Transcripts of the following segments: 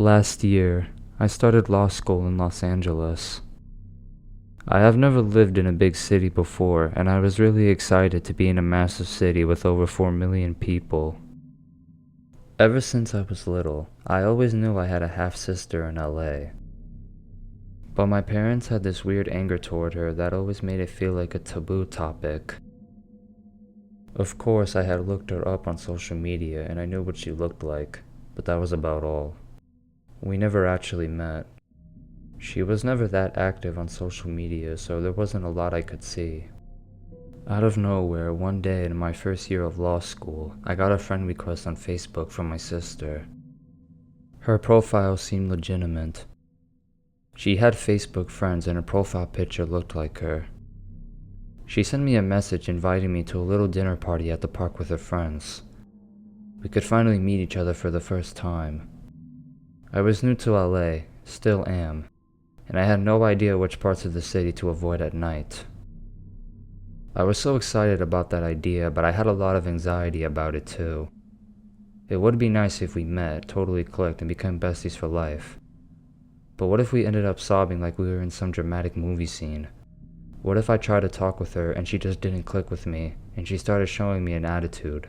Last year, I started law school in Los Angeles. I have never lived in a big city before, and I was really excited to be in a massive city with over 4 million people. Ever since I was little, I always knew I had a half-sister in LA. But my parents had this weird anger toward her that always made it feel like a taboo topic. Of course, I had looked her up on social media and I knew what she looked like, but that was about all. We never actually met. She was never that active on social media, so there wasn't a lot I could see. Out of nowhere, one day in my first year of law school, I got a friend request on Facebook from my sister. Her profile seemed legitimate. She had Facebook friends and her profile picture looked like her. She sent me a message inviting me to a little dinner party at the park with her friends. We could finally meet each other for the first time. I was new to LA, still am, and I had no idea which parts of the city to avoid at night. I was so excited about that idea, but I had a lot of anxiety about it too. It would be nice if we met, totally clicked, and became besties for life. But what if we ended up sobbing like we were in some dramatic movie scene? What if I tried to talk with her and she just didn't click with me, and she started showing me an attitude?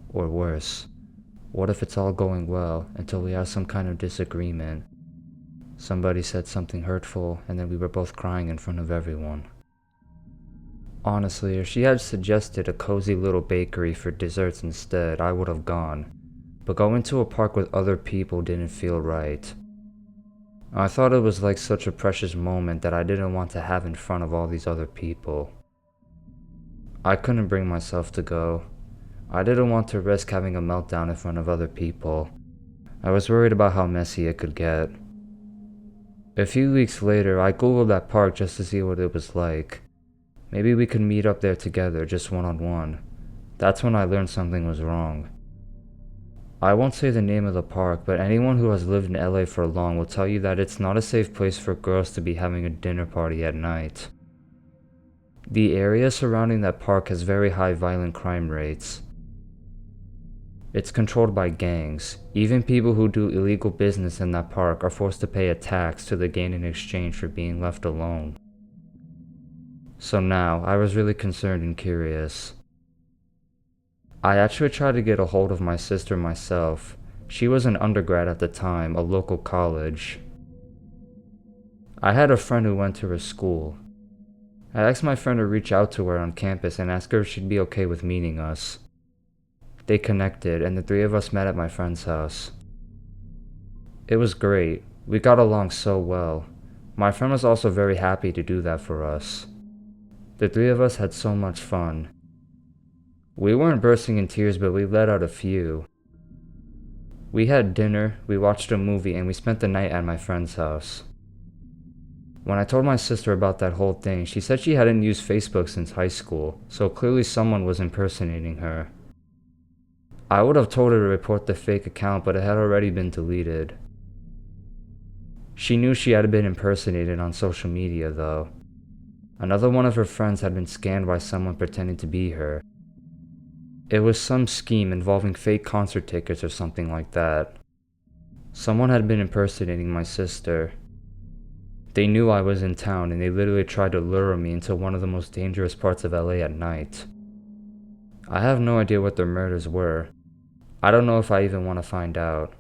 Or worse, what if it's all going well until we have some kind of disagreement? Somebody said something hurtful and then we were both crying in front of everyone. Honestly, if she had suggested a cozy little bakery for desserts instead, I would have gone. But going to a park with other people didn't feel right. I thought it was like such a precious moment that I didn't want to have in front of all these other people. I couldn't bring myself to go. I didn't want to risk having a meltdown in front of other people. I was worried about how messy it could get. A few weeks later, I googled that park just to see what it was like. Maybe we could meet up there together, just one-on-one. That's when I learned something was wrong. I won't say the name of the park, but anyone who has lived in LA for long will tell you that it's not a safe place for girls to be having a dinner party at night. The area surrounding that park has very high violent crime rates. It's controlled by gangs. Even people who do illegal business in that park are forced to pay a tax to the gang in exchange for being left alone. So now, I was really concerned and curious. I actually tried to get a hold of my sister myself. She was an undergrad at the time, a local college. I had a friend who went to her school. I asked my friend to reach out to her on campus and ask her if she'd be okay with meeting us. They connected, and the three of us met at my friend's house. It was great. We got along so well. My friend was also very happy to do that for us. The three of us had so much fun. We weren't bursting in tears, but we let out a few. We had dinner, we watched a movie, and we spent the night at my friend's house. When I told my sister about that whole thing, she said she hadn't used Facebook since high school, so clearly someone was impersonating her. I would have told her to report the fake account, but it had already been deleted. She knew she had been impersonated on social media, though. Another one of her friends had been scanned by someone pretending to be her. It was some scheme involving fake concert tickets or something like that. Someone had been impersonating my sister. They knew I was in town and they literally tried to lure me into one of the most dangerous parts of LA at night. I have no idea what their murders were. I don't know if I even want to find out.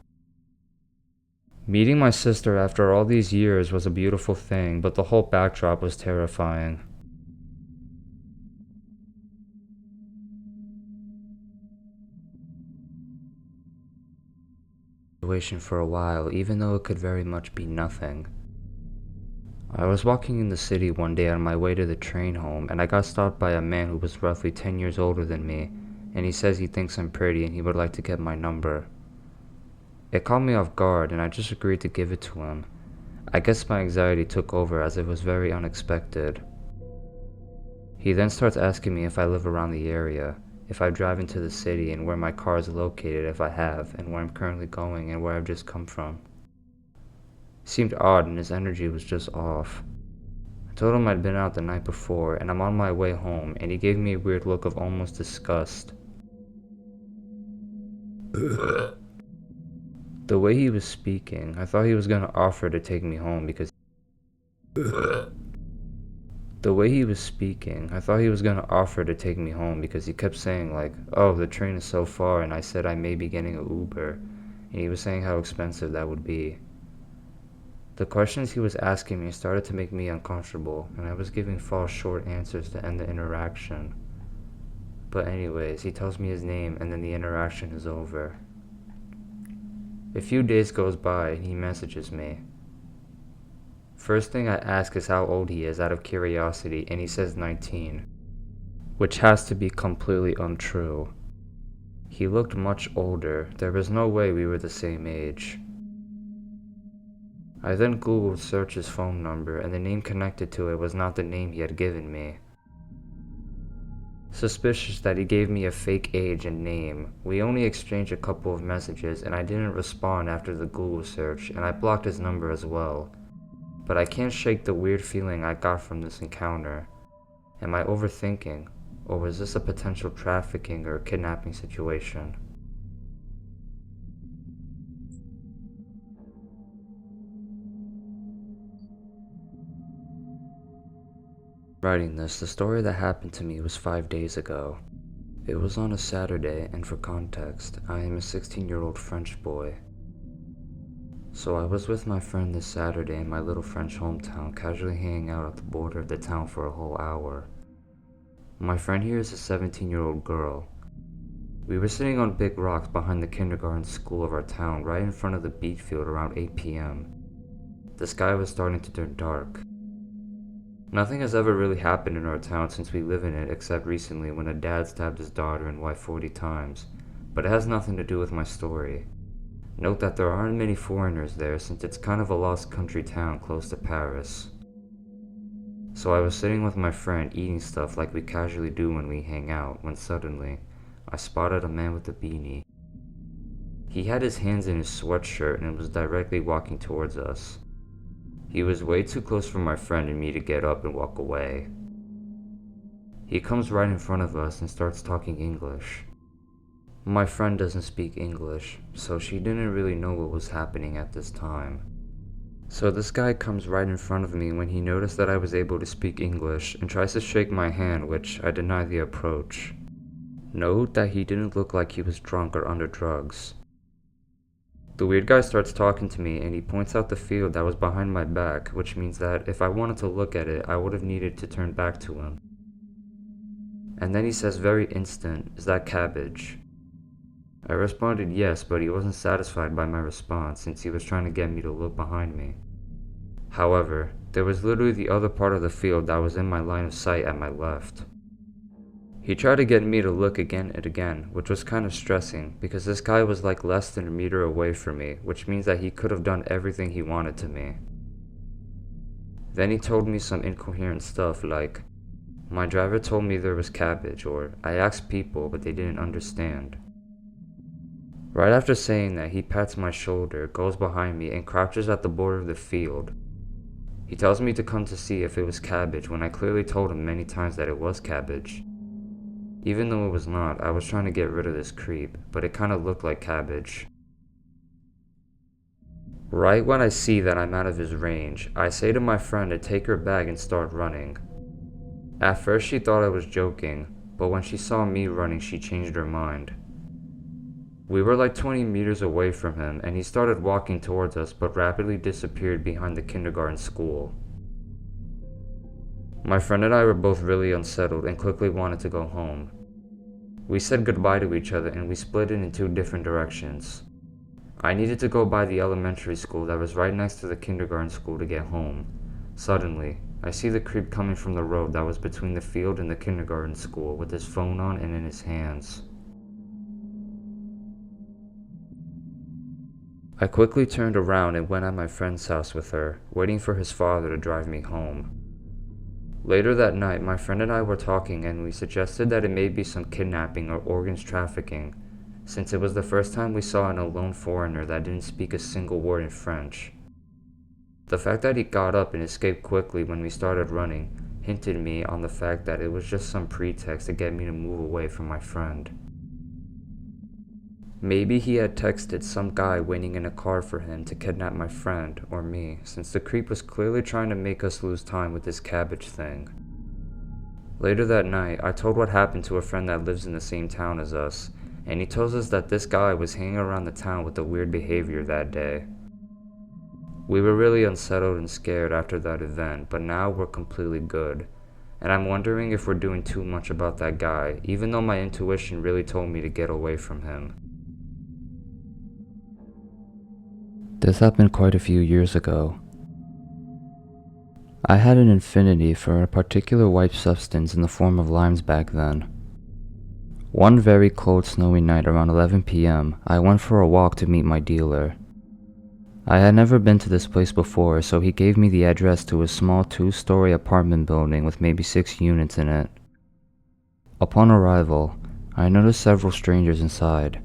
Meeting my sister after all these years was a beautiful thing, but the whole backdrop was terrifying. For a while, even though it could very much be nothing. I was walking in the city one day on my way to the train home, and I got stopped by a man who was roughly 10 years older than me, and he says he thinks I'm pretty and he would like to get my number. It caught me off guard, and I just agreed to give it to him. I guess my anxiety took over as it was very unexpected. He then starts asking me if I live around the area, if I drive into the city, and where my car is located if I have, and where I'm currently going and where I've just come from. He seemed odd and his energy was just off. I told him I'd been out the night before and I'm on my way home, and he gave me a weird look of almost disgust. The way he was speaking, I thought he was gonna offer to take me home because The way he was speaking, I thought he was gonna offer to take me home because he kept saying like, "Oh, the train is so far," and I said I may be getting an Uber, and he was saying how expensive that would be. The questions he was asking me started to make me uncomfortable, and I was giving false short answers to end the interaction. But anyways, he tells me his name and then the interaction is over. A few days goes by and he messages me. First thing I ask is how old he is out of curiosity, and he says 19, which has to be completely untrue. He looked much older. There was no way we were the same age. I then Googled search his phone number, and the name connected to it was not the name he had given me. Suspicious that he gave me a fake age and name, we only exchanged a couple of messages and I didn't respond after the Google search, and I blocked his number as well. But I can't shake the weird feeling I got from this encounter. Am I overthinking, or was this a potential trafficking or kidnapping situation? Writing this, the story that happened to me was 5 days ago. It was on a Saturday, and for context, I am a 16-year-old French boy. So I was with my friend this Saturday in my little French hometown, casually hanging out at the border of the town for a whole hour. My friend here is a 17-year-old girl. We were sitting on big rocks behind the kindergarten school of our town, right in front of the beat field around 8 p.m. The sky was starting to turn dark. Nothing has ever really happened in our town since we live in it except recently when a dad stabbed his daughter and wife 40 times, but it has nothing to do with my story. Note that there aren't many foreigners there since it's kind of a lost country town close to Paris. So I was sitting with my friend eating stuff like we casually do when we hang out, when suddenly, I spotted a man with a beanie. He had his hands in his sweatshirt and was directly walking towards us. He was way too close for my friend and me to get up and walk away. He comes right in front of us and starts talking English. My friend doesn't speak English, so she didn't really know what was happening at this time. So this guy comes right in front of me when he noticed that I was able to speak English and tries to shake my hand, which I deny the approach. Note that he didn't look like he was drunk or under drugs. The weird guy starts talking to me and he points out the field that was behind my back, which means that if I wanted to look at it, I would have needed to turn back to him. And then he says very instant, "Is that cabbage?" I responded yes, but he wasn't satisfied by my response since he was trying to get me to look behind me. However, there was literally the other part of the field that was in my line of sight at my left. He tried to get me to look again and again, which was kind of stressing because this guy was like less than a meter away from me, which means that he could have done everything he wanted to me. Then he told me some incoherent stuff like, "My driver told me there was cabbage," or "I asked people but they didn't understand." Right after saying that, he pats my shoulder, goes behind me, and crouches at the border of the field. He tells me to come to see if it was cabbage when I clearly told him many times that it was cabbage. Even though it was not, I was trying to get rid of this creep, but it kinda looked like cabbage. Right when I see that I'm out of his range, I say to my friend to take her bag and start running. At first she thought I was joking, but when she saw me running she changed her mind. We were like 20 meters away from him and he started walking towards us but rapidly disappeared behind the kindergarten school. My friend and I were both really unsettled and quickly wanted to go home. We said goodbye to each other and we split in two different directions. I needed to go by the elementary school that was right next to the kindergarten school to get home. Suddenly, I see the creep coming from the road that was between the field and the kindergarten school with his phone on and in his hands. I quickly turned around and went at my friend's house with her, waiting for his father to drive me home. Later that night, my friend and I were talking and we suggested that it may be some kidnapping or organs trafficking, since it was the first time we saw an alone foreigner that didn't speak a single word in French. The fact that he got up and escaped quickly when we started running hinted me on the fact that it was just some pretext to get me to move away from my friend. Maybe he had texted some guy waiting in a car for him to kidnap my friend or me, since the creep was clearly trying to make us lose time with this cabbage thing. Later that night, I told what happened to a friend that lives in the same town as us, and he tells us that this guy was hanging around the town with the weird behavior that day. We were really unsettled and scared after that event, but now we're completely good. And I'm wondering if we're doing too much about that guy, even though my intuition really told me to get away from him. This happened quite a few years ago. I had an affinity for a particular white substance in the form of limes back then. One very cold snowy night around 11 p.m., I went for a walk to meet my dealer. I had never been to this place before, so he gave me the address to a small 2-story apartment building with maybe 6 units in it. Upon arrival, I noticed several strangers inside.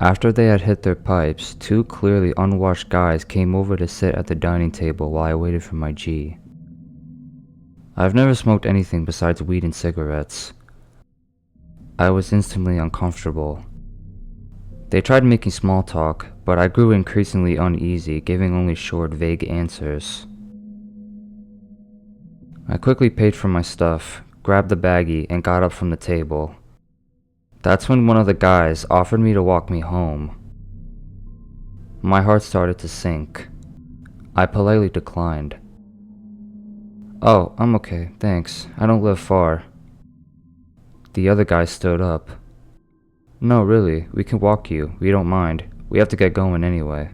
After they had hit their pipes, 2 clearly unwashed guys came over to sit at the dining table while I waited for my G. I've never smoked anything besides weed and cigarettes. I was instantly uncomfortable. They tried making small talk, but I grew increasingly uneasy, giving only short, vague answers. I quickly paid for my stuff, grabbed the baggie, and got up from the table. That's when one of the guys offered me to walk me home. My heart started to sink. I politely declined. "Oh, I'm okay, thanks. I don't live far." The other guy stood up. "No, really, we can walk you. We don't mind. We have to get going anyway."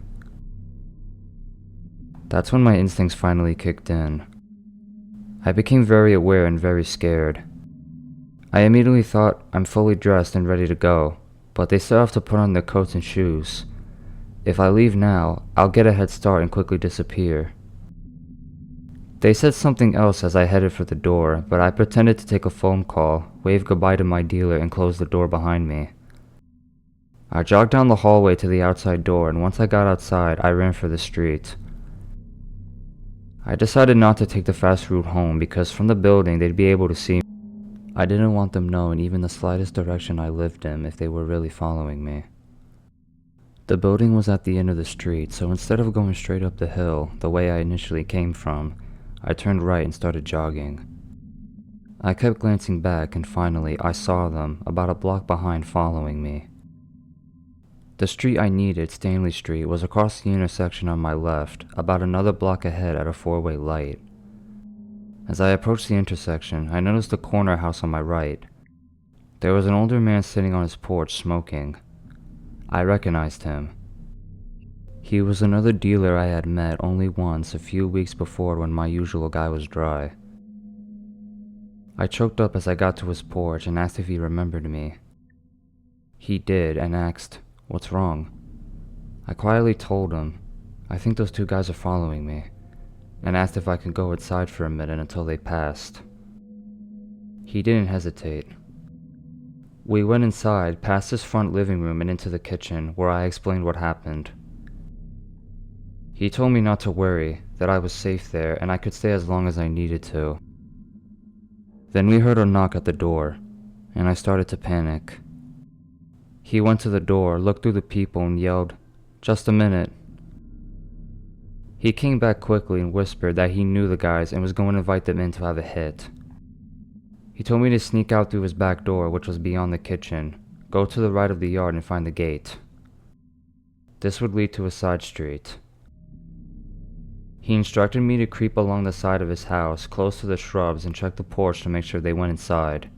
That's when my instincts finally kicked in. I became very aware and very scared. I immediately thought, I'm fully dressed and ready to go, but they still have to put on their coats and shoes. If I leave now, I'll get a head start and quickly disappear. They said something else as I headed for the door, but I pretended to take a phone call, waved goodbye to my dealer, and closed the door behind me. I jogged down the hallway to the outside door, and once I got outside, I ran for the street. I decided not to take the fast route home because from the building they'd be able to see me. I didn't want them knowing even the slightest direction I lived in if they were really following me. The building was at the end of the street, so instead of going straight up the hill, the way I initially came from, I turned right and started jogging. I kept glancing back and finally I saw them, about a block behind, following me. The street I needed, Stanley Street, was across the intersection on my left, about another block ahead at a 4-way light. As I approached the intersection, I noticed a corner house on my right. There was an older man sitting on his porch smoking. I recognized him. He was another dealer I had met only once a few weeks before when my usual guy was dry. I choked up as I got to his porch and asked if he remembered me. He did and asked, "What's wrong?" I quietly told him, "I think those 2 guys are following me," and asked if I could go outside for a minute until they passed. He didn't hesitate. We went inside, past his front living room and into the kitchen, where I explained what happened. He told me not to worry, that I was safe there and I could stay as long as I needed to. Then we heard a knock at the door, and I started to panic. He went to the door, looked through the people, and yelled, "Just a minute." He came back quickly and whispered that he knew the guys and was going to invite them in to have a hit. He told me to sneak out through his back door, which was beyond the kitchen, go to the right of the yard and find the gate. This would lead to a side street. He instructed me to creep along the side of his house, close to the shrubs, and check the porch to make sure they went inside.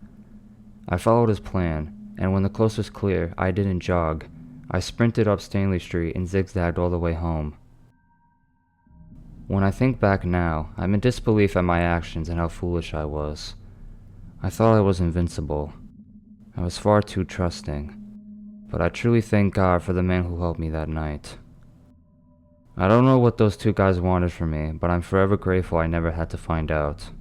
I followed his plan, and when the coast was clear, I didn't jog. I sprinted up Stanley Street and zigzagged all the way home. When I think back now, I'm in disbelief at my actions and how foolish I was. I thought I was invincible. I was far too trusting. But I truly thank God for the man who helped me that night. I don't know what those 2 guys wanted from me, but I'm forever grateful I never had to find out.